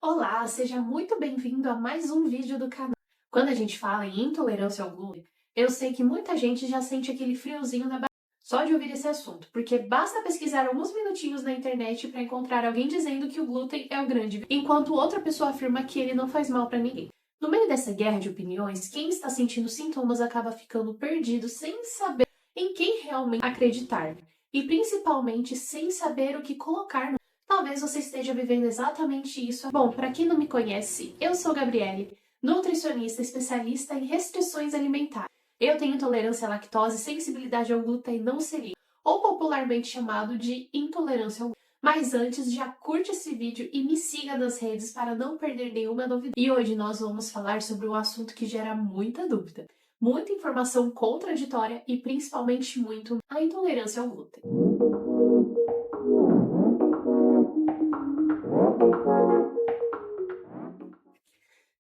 Olá, seja muito bem-vindo a mais um vídeo do canal. Quando a gente fala em intolerância ao glúten, eu sei que muita gente já sente aquele friozinho na barriga só de ouvir esse assunto, porque basta pesquisar alguns minutinhos na internet para encontrar alguém dizendo que o glúten é o grande, enquanto outra pessoa afirma que ele não faz mal para ninguém. No meio dessa guerra de opiniões, quem está sentindo sintomas acaba ficando perdido sem saber em quem realmente acreditar, e principalmente sem saber o que colocar. Talvez você esteja vivendo exatamente isso. Bom, para quem não me conhece, eu sou Gabriele, nutricionista especialista em restrições alimentares. Eu tenho intolerância à lactose, sensibilidade ao glúten e não celíaco, ou popularmente chamado de intolerância ao glúten. Mas antes, já curte esse vídeo e me siga nas redes para não perder nenhuma novidade. E hoje nós vamos falar sobre um assunto que gera muita dúvida, muita informação contraditória e principalmente muito a intolerância ao glúten.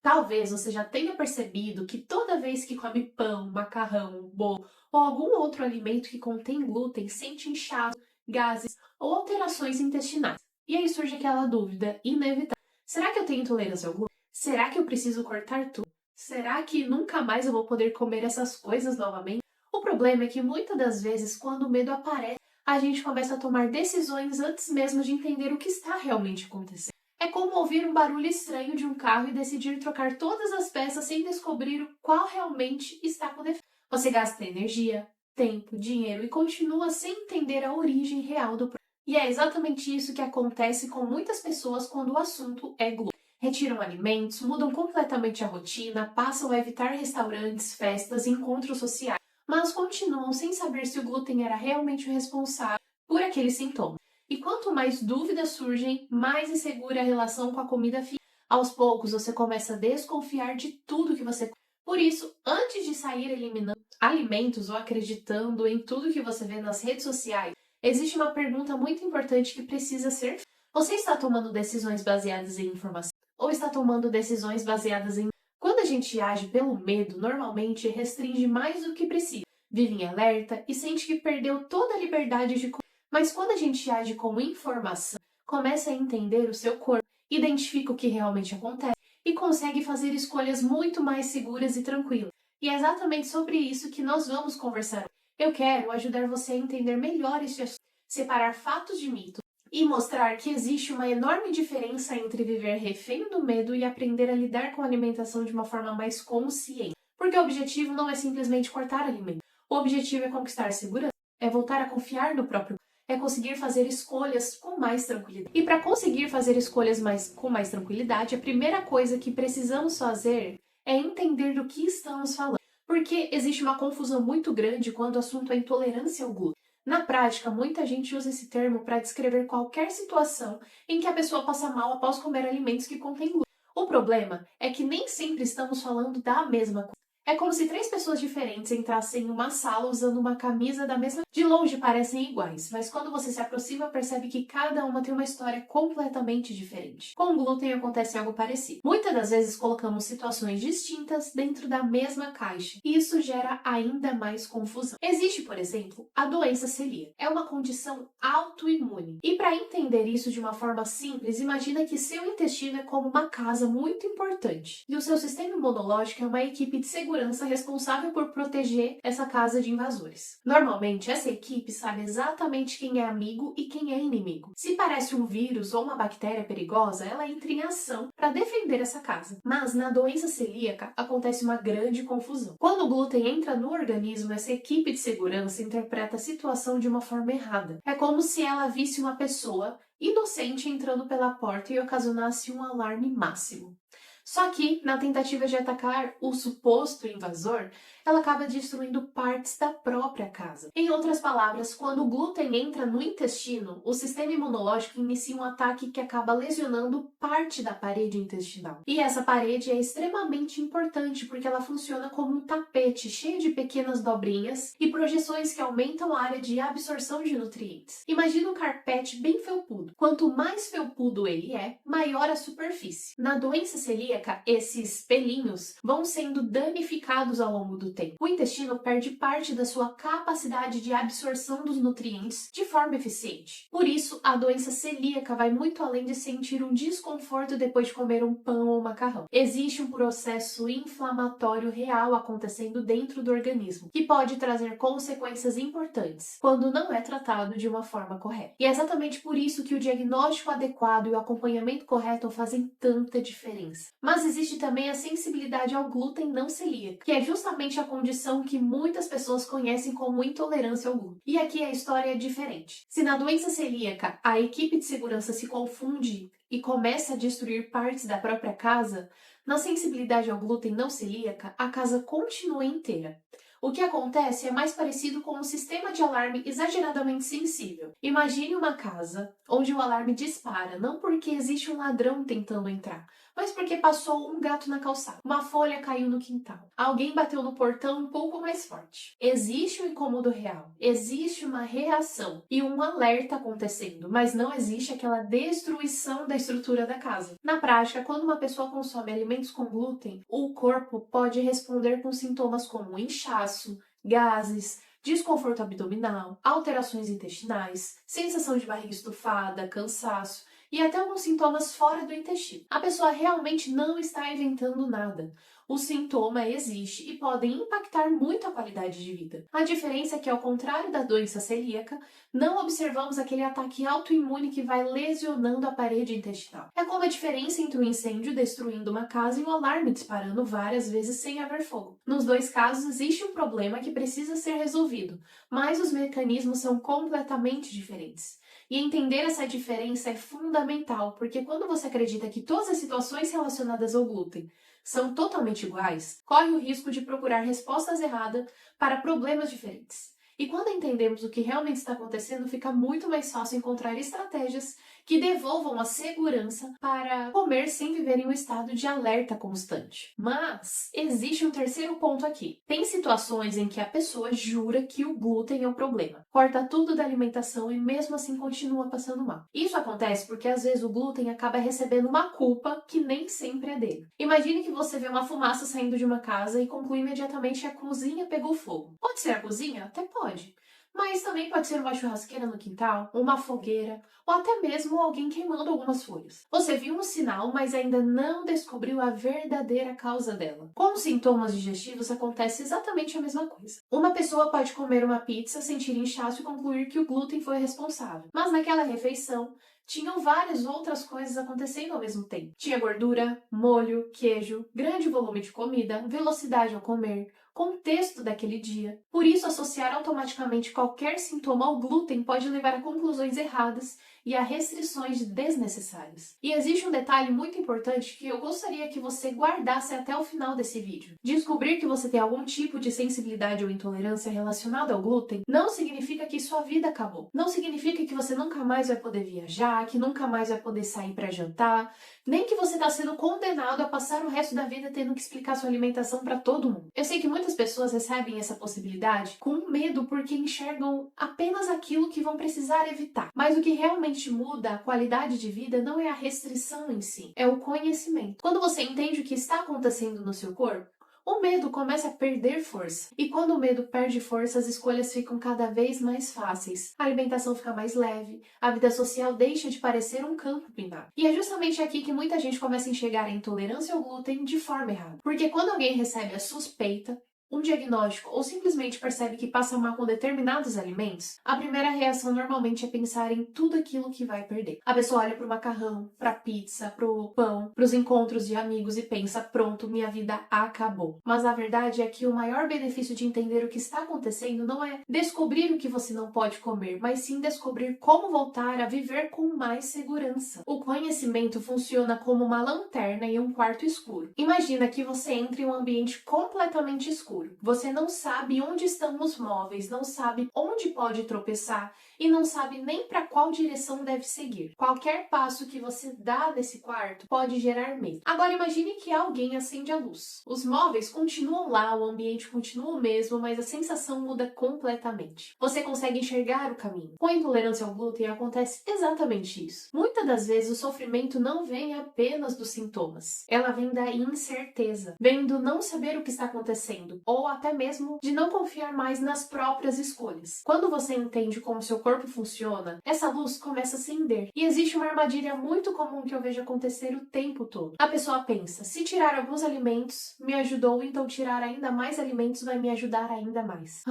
Talvez você já tenha percebido que toda vez que come pão, macarrão, bolo ou algum outro alimento que contém glúten, sente inchaço, gases ou alterações intestinais. E aí surge aquela dúvida inevitável: será que eu tenho intolerância ao glúten? Será que eu preciso cortar tudo? Será que nunca mais eu vou poder comer essas coisas novamente? O problema é que muitas das vezes, quando o medo aparece, a gente começa a tomar decisões antes mesmo de entender o que está realmente acontecendo. É como ouvir um barulho estranho de um carro e decidir trocar todas as peças sem descobrir qual realmente está com defeito. Você gasta energia, tempo, dinheiro e continua sem entender a origem real do problema. E é exatamente isso que acontece com muitas pessoas quando o assunto é glúten. Retiram alimentos, mudam completamente a rotina, passam a evitar restaurantes, festas e encontros sociais, mas continuam sem saber se o glúten era realmente o responsável por aquele sintoma. E quanto mais dúvidas surgem, mais insegura é a relação com a comida fica. Aos poucos, você começa a desconfiar de tudo que você come. Por isso, antes de sair eliminando alimentos ou acreditando em tudo que você vê nas redes sociais, existe uma pergunta muito importante que precisa ser feita. Você está tomando decisões baseadas em informação ou está tomando decisões baseadas em... Quando a gente age pelo medo, normalmente restringe mais do que precisa, vive em alerta e sente que perdeu toda a liberdade de... Mas quando a gente age com informação, começa a entender o seu corpo, identifica o que realmente acontece e consegue fazer escolhas muito mais seguras e tranquilas. E é exatamente sobre isso que nós vamos conversar hoje. Eu quero ajudar você a entender melhor este assunto, separar fatos de mitos e mostrar que existe uma enorme diferença entre viver refém do medo e aprender a lidar com a alimentação de uma forma mais consciente. Porque o objetivo não é simplesmente cortar alimento. O objetivo é conquistar segurança, é voltar a confiar no próprio corpo, é conseguir fazer escolhas com mais tranquilidade. E para conseguir fazer escolhas com mais tranquilidade, a primeira coisa que precisamos fazer é entender do que estamos falando. Porque existe uma confusão muito grande quando o assunto é intolerância ao glúten. Na prática, muita gente usa esse termo para descrever qualquer situação em que a pessoa passa mal após comer alimentos que contêm glúten. O problema é que nem sempre estamos falando da mesma coisa. É como se três pessoas diferentes entrassem em uma sala usando uma camisa da mesma... De longe parecem iguais, mas quando você se aproxima percebe que cada uma tem uma história completamente diferente. Com o glúten acontece algo parecido. Muitas das vezes colocamos situações distintas dentro da mesma caixa, e isso gera ainda mais confusão. Existe, por exemplo, a doença celíaca. É uma condição autoimune. E para entender isso de uma forma simples, imagina que seu intestino é como uma casa muito importante, e o seu sistema imunológico é uma equipe de segurança responsável por proteger essa casa de invasores. Normalmente, essa equipe sabe exatamente quem é amigo e quem é inimigo. Se parece um vírus ou uma bactéria perigosa, ela entra em ação para defender essa casa. Mas na doença celíaca acontece uma grande confusão. Quando o glúten entra no organismo, essa equipe de segurança interpreta a situação de uma forma errada. É como se ela visse uma pessoa inocente entrando pela porta e ocasionasse um alarme máximo. Só que, na tentativa de atacar o suposto invasor, ela acaba destruindo partes da própria casa. Em outras palavras, quando o glúten entra no intestino, o sistema imunológico inicia um ataque que acaba lesionando parte da parede intestinal. E essa parede é extremamente importante porque ela funciona como um tapete cheio de pequenas dobrinhas e projeções que aumentam a área de absorção de nutrientes. Imagina um carpete bem felpudo. Quanto mais felpudo ele é, maior a superfície. Na doença celíaca, celíaca, esses pelinhos vão sendo danificados ao longo do tempo. O intestino perde parte da sua capacidade de absorção dos nutrientes de forma eficiente. Por isso, a doença celíaca vai muito além de sentir um desconforto depois de comer um pão ou macarrão. Existe um processo inflamatório real acontecendo dentro do organismo, que pode trazer consequências importantes quando não é tratado de uma forma correta. E é exatamente por isso que o diagnóstico adequado e o acompanhamento correto fazem tanta diferença. Mas existe também a sensibilidade ao glúten não celíaca, que é justamente a condição que muitas pessoas conhecem como intolerância ao glúten. E aqui a história é diferente. Se na doença celíaca a equipe de segurança se confunde e começa a destruir partes da própria casa, na sensibilidade ao glúten não celíaca, a casa continua inteira. O que acontece é mais parecido com um sistema de alarme exageradamente sensível. Imagine uma casa onde o alarme dispara não porque existe um ladrão tentando entrar, mas porque passou um gato na calçada, uma folha caiu no quintal, alguém bateu no portão um pouco mais forte. Existe um incômodo real, existe uma reação e um alerta acontecendo, mas não existe aquela destruição da estrutura da casa. Na prática, quando uma pessoa consome alimentos com glúten, o corpo pode responder com sintomas como inchaço, gases, desconforto abdominal, alterações intestinais, sensação de barriga estufada, cansaço e até alguns sintomas fora do intestino. A pessoa realmente não está inventando nada. O sintoma existe e podem impactar muito a qualidade de vida. A diferença é que, ao contrário da doença celíaca, não observamos aquele ataque autoimune que vai lesionando a parede intestinal. É como a diferença entre um incêndio destruindo uma casa e um alarme disparando várias vezes sem haver fogo. Nos dois casos, existe um problema que precisa ser resolvido, mas os mecanismos são completamente diferentes. E entender essa diferença é fundamental, porque quando você acredita que todas as situações relacionadas ao glúten são totalmente iguais, corre o risco de procurar respostas erradas para problemas diferentes. E quando entendemos o que realmente está acontecendo, fica muito mais fácil encontrar estratégias que devolvam a segurança para comer sem viver em um estado de alerta constante. Mas existe um terceiro ponto aqui. Tem situações em que a pessoa jura que o glúten é o problema, corta tudo da alimentação e mesmo assim continua passando mal. Isso acontece porque às vezes o glúten acaba recebendo uma culpa que nem sempre é dele. Imagine que você vê uma fumaça saindo de uma casa e conclui imediatamente que a cozinha pegou fogo. Pode ser a cozinha? Até pode. Mas também pode ser uma churrasqueira no quintal, uma fogueira, ou até mesmo alguém queimando algumas folhas. Você viu um sinal, mas ainda não descobriu a verdadeira causa dela. Com os sintomas digestivos acontece exatamente a mesma coisa. Uma pessoa pode comer uma pizza, sentir inchaço e concluir que o glúten foi responsável. Mas naquela refeição, tinham várias outras coisas acontecendo ao mesmo tempo. Tinha gordura, molho, queijo, grande volume de comida, velocidade ao comer, contexto daquele dia. Por isso, associar automaticamente qualquer sintoma ao glúten pode levar a conclusões erradas e a restrições desnecessárias. E existe um detalhe muito importante que eu gostaria que você guardasse até o final desse vídeo. Descobrir que você tem algum tipo de sensibilidade ou intolerância relacionada ao glúten não significa que sua vida acabou. Não significa que você nunca mais vai poder viajar, que nunca mais vai poder sair para jantar, nem que você está sendo condenado a passar o resto da vida tendo que explicar sua alimentação para todo mundo. Eu sei que muitas pessoas recebem essa possibilidade com medo porque enxergam apenas aquilo que vão precisar evitar. Mas o que realmente muda a qualidade de vida não é a restrição em si, é o conhecimento. Quando você entende o que está acontecendo no seu corpo, o medo começa a perder força. E quando o medo perde força, as escolhas ficam cada vez mais fáceis. A alimentação fica mais leve, a vida social deixa de parecer um campo minado. E é justamente aqui que muita gente começa a enxergar a intolerância ao glúten de forma errada. Porque quando alguém recebe a suspeita, um diagnóstico ou simplesmente percebe que passa mal com determinados alimentos, a primeira reação normalmente é pensar em tudo aquilo que vai perder. A pessoa olha para o macarrão, para a pizza, para o pão, para os encontros de amigos e pensa, pronto, minha vida acabou. Mas a verdade é que o maior benefício de entender o que está acontecendo não é descobrir o que você não pode comer, mas sim descobrir como voltar a viver com mais segurança. O conhecimento funciona como uma lanterna em um quarto escuro. Imagina que você entre em um ambiente completamente escuro. escuro. Você não sabe onde estão os móveis, não sabe onde pode tropeçar e não sabe nem para qual direção deve seguir. Qualquer passo que você dá nesse quarto pode gerar medo. Agora imagine que alguém acende a luz. Os móveis continuam lá, o ambiente continua o mesmo, mas a sensação muda completamente. Você consegue enxergar o caminho. Com a intolerância ao glúten acontece exatamente isso. Muitas das vezes o sofrimento não vem apenas dos sintomas. Ela vem da incerteza, vem do não saber o que está acontecendo, ou até mesmo de não confiar mais nas próprias escolhas. Quando você entende como seu corpo funciona, essa luz começa a acender. E existe uma armadilha muito comum que eu vejo acontecer o tempo todo. A pessoa pensa, se tirar alguns alimentos me ajudou, então tirar ainda mais alimentos vai me ajudar ainda mais.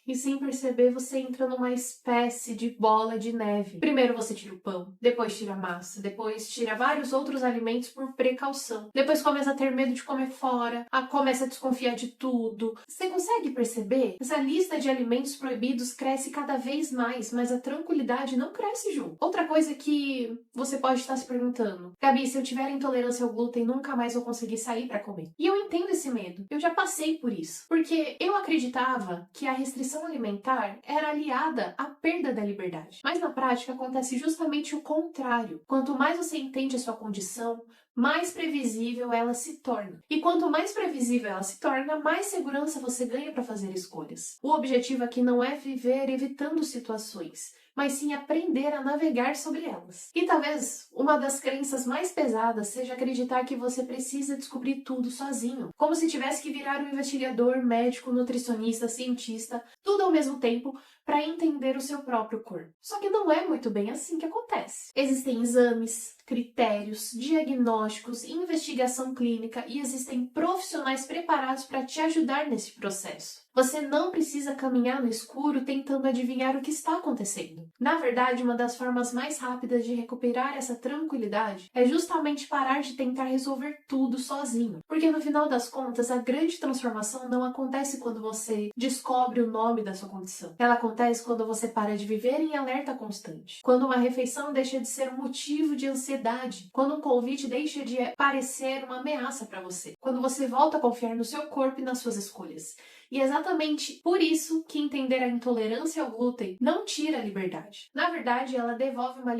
E sem perceber, você entra numa espécie de bola de neve. Primeiro você tira o pão, depois tira a massa, depois tira vários outros alimentos por precaução. Depois começa a ter medo de comer fora, começa a desconfiar de tudo. Você consegue perceber? Essa lista de alimentos proibidos cresce cada vez mais, mas a tranquilidade não cresce junto. Outra coisa que você pode estar se perguntando, Gabi, se eu tiver intolerância ao glúten, nunca mais vou conseguir sair para comer. E eu entendo esse medo. Eu já passei por isso. Porque eu acreditava que a restrição alimentar era aliada à perda da liberdade. Mas na prática acontece justamente o contrário. Quanto mais você entende a sua condição, mais previsível ela se torna. E quanto mais previsível ela se torna, mais segurança você ganha para fazer escolhas. O objetivo aqui não é viver evitando situações, mas sim aprender a navegar sobre elas. E talvez uma das crenças mais pesadas seja acreditar que você precisa descobrir tudo sozinho, como se tivesse que virar um investigador, médico, nutricionista, cientista, tudo ao mesmo tempo para entender o seu próprio corpo. Só que não é muito bem assim que acontece. Existem exames, critérios, diagnósticos, investigação clínica e existem profissionais preparados para te ajudar nesse processo. Você não precisa caminhar no escuro tentando adivinhar o que está acontecendo. Na verdade, uma das formas mais rápidas de recuperar essa tranquilidade é justamente parar de tentar resolver tudo sozinho. Porque no final das contas, a grande transformação não acontece quando você descobre o nome da sua condição. Ela acontece quando você para de viver em alerta constante. Quando uma refeição deixa de ser um motivo de ansiedade. Quando um convite deixa de parecer uma ameaça para você. Quando você volta a confiar no seu corpo e nas suas escolhas. E é exatamente por isso que entender a intolerância ao glúten não tira a liberdade. Na verdade, ela devolve uma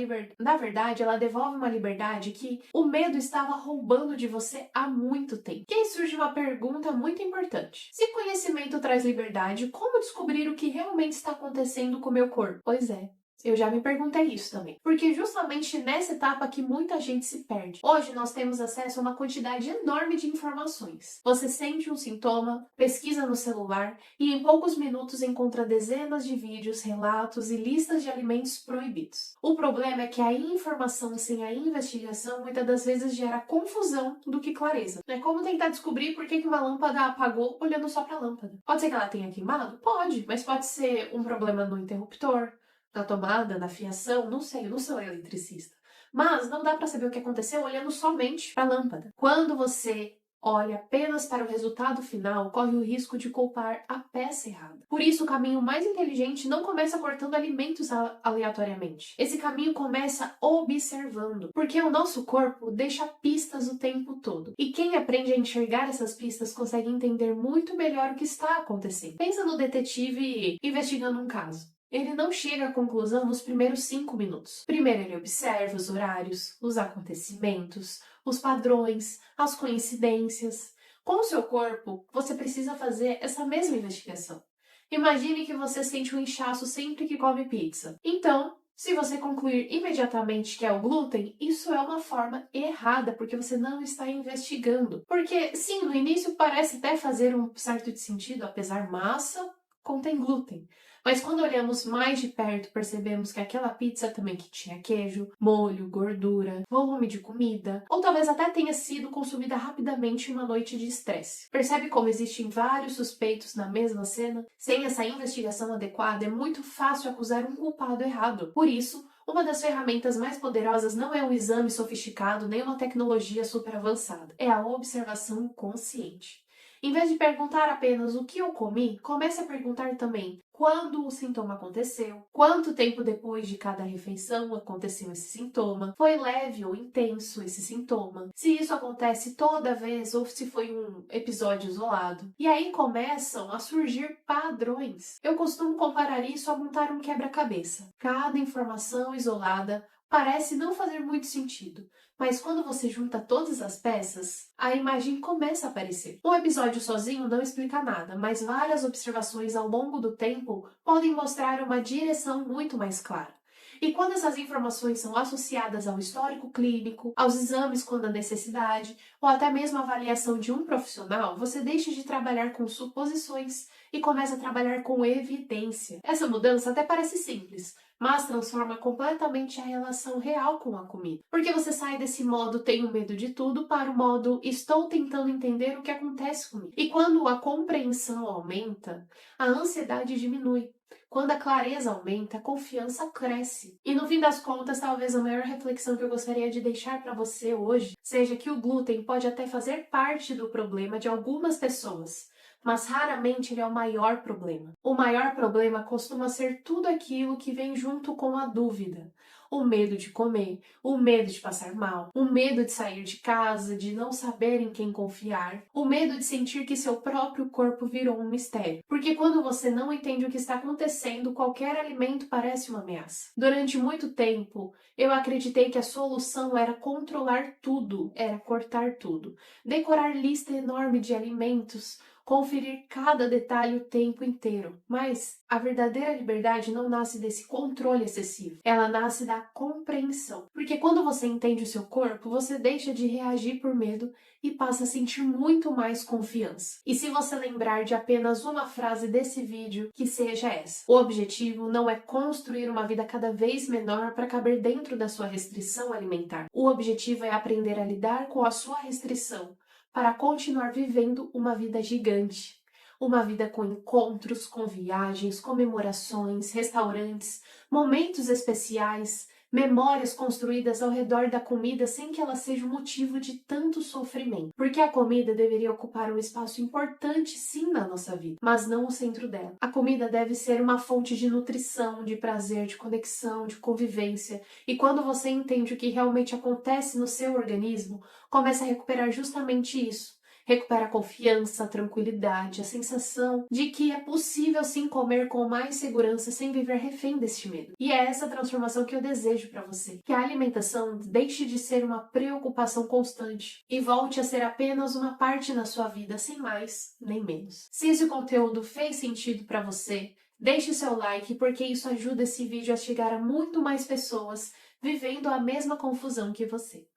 liberdade que o medo estava roubando de você há muito tempo. E aí surge uma pergunta muito importante. Se conhecimento traz liberdade, como descobrir o que realmente está acontecendo com o meu corpo? Pois é. Eu já me perguntei isso também. Porque justamente nessa etapa que muita gente se perde. Hoje nós temos acesso a uma quantidade enorme de informações. Você sente um sintoma, pesquisa no celular e em poucos minutos encontra dezenas de vídeos, relatos e listas de alimentos proibidos. O problema é que a informação sem a investigação muitas das vezes gera confusão do que clareza. É como tentar descobrir por que uma lâmpada apagou olhando só para a lâmpada. Pode ser que ela tenha queimado? Pode, mas pode ser um problema no interruptor, na tomada, na fiação, não sei, eu não sou eletricista. Mas não dá para saber o que aconteceu olhando somente para a lâmpada. Quando você olha apenas para o resultado final, corre o risco de culpar a peça errada. Por isso, o caminho mais inteligente não começa cortando alimentos aleatoriamente. Esse caminho começa observando, porque o nosso corpo deixa pistas o tempo todo. E quem aprende a enxergar essas pistas consegue entender muito melhor o que está acontecendo. Pensa no detetive investigando um caso. Ele não chega à conclusão nos primeiros 5 minutos. Primeiro ele observa os horários, os acontecimentos, os padrões, as coincidências. Com o seu corpo, você precisa fazer essa mesma investigação. Imagine que você sente um inchaço sempre que come pizza. Então, se você concluir imediatamente que é o glúten, isso é uma forma errada, porque você não está investigando. Porque, sim, no início parece até fazer um certo sentido, apesar massa contém glúten. Mas quando olhamos mais de perto, percebemos que aquela pizza também que tinha queijo, molho, gordura, volume de comida, ou talvez até tenha sido consumida rapidamente em uma noite de estresse. Percebe como existem vários suspeitos na mesma cena? Sem essa investigação adequada, é muito fácil acusar um culpado errado. Por isso, uma das ferramentas mais poderosas não é um exame sofisticado nem uma tecnologia super avançada. É a observação consciente. Em vez de perguntar apenas o que eu comi, comece a perguntar também quando o sintoma aconteceu, quanto tempo depois de cada refeição aconteceu esse sintoma, foi leve ou intenso esse sintoma, se isso acontece toda vez ou se foi um episódio isolado. E aí começam a surgir padrões. Eu costumo comparar isso a montar um quebra-cabeça. Cada informação isolada parece não fazer muito sentido, mas quando você junta todas as peças, a imagem começa a aparecer. Um episódio sozinho não explica nada, mas várias observações ao longo do tempo podem mostrar uma direção muito mais clara. E quando essas informações são associadas ao histórico clínico, aos exames quando há necessidade, ou até mesmo à avaliação de um profissional, você deixa de trabalhar com suposições e começa a trabalhar com evidência. Essa mudança até parece simples, mas transforma completamente a relação real com a comida. Porque você sai desse modo tenho medo de tudo para o modo estou tentando entender o que acontece comigo. E quando a compreensão aumenta, a ansiedade diminui. Quando a clareza aumenta, a confiança cresce. E no fim das contas, talvez a maior reflexão que eu gostaria de deixar para você hoje seja que o glúten pode até fazer parte do problema de algumas pessoas, mas raramente ele é o maior problema. O maior problema costuma ser tudo aquilo que vem junto com a dúvida. O medo de comer, o medo de passar mal, o medo de sair de casa, de não saber em quem confiar, o medo de sentir que seu próprio corpo virou um mistério. Porque quando você não entende o que está acontecendo, qualquer alimento parece uma ameaça. Durante muito tempo, eu acreditei que a solução era controlar tudo, era cortar tudo, decorar lista enorme de alimentos, conferir cada detalhe o tempo inteiro. Mas a verdadeira liberdade não nasce desse controle excessivo. Ela nasce da compreensão. Porque quando você entende o seu corpo, você deixa de reagir por medo e passa a sentir muito mais confiança. E se você lembrar de apenas uma frase desse vídeo, que seja essa: o objetivo não é construir uma vida cada vez menor para caber dentro da sua restrição alimentar. O objetivo é aprender a lidar com a sua restrição para continuar vivendo uma vida gigante. Uma vida com encontros, com viagens, comemorações, restaurantes, momentos especiais, memórias construídas ao redor da comida sem que ela seja um motivo de tanto sofrimento. Porque a comida deveria ocupar um espaço importante sim na nossa vida, mas não o centro dela. A comida deve ser uma fonte de nutrição, de prazer, de conexão, de convivência. E quando você entende o que realmente acontece no seu organismo, começa a recuperar justamente isso. Recupera a confiança, a tranquilidade, a sensação de que é possível sim comer com mais segurança sem viver refém deste medo. E é essa transformação que eu desejo para você. Que a alimentação deixe de ser uma preocupação constante e volte a ser apenas uma parte na sua vida, sem mais nem menos. Se esse conteúdo fez sentido para você, deixe seu like porque isso ajuda esse vídeo a chegar a muito mais pessoas vivendo a mesma confusão que você.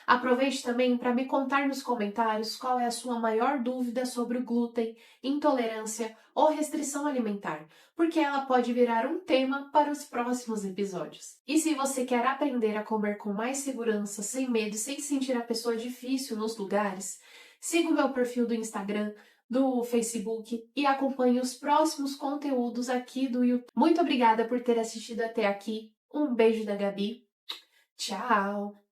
Aproveite também para me contar nos comentários qual é a sua maior dúvida sobre o glúten, intolerância ou restrição alimentar, porque ela pode virar um tema para os próximos episódios. E se você quer aprender a comer com mais segurança, sem medo e sem sentir a pessoa difícil nos lugares, siga o meu perfil do Instagram, do Facebook e acompanhe os próximos conteúdos aqui do YouTube. Muito obrigada por ter assistido até aqui. Um beijo da Gabi. Tchau!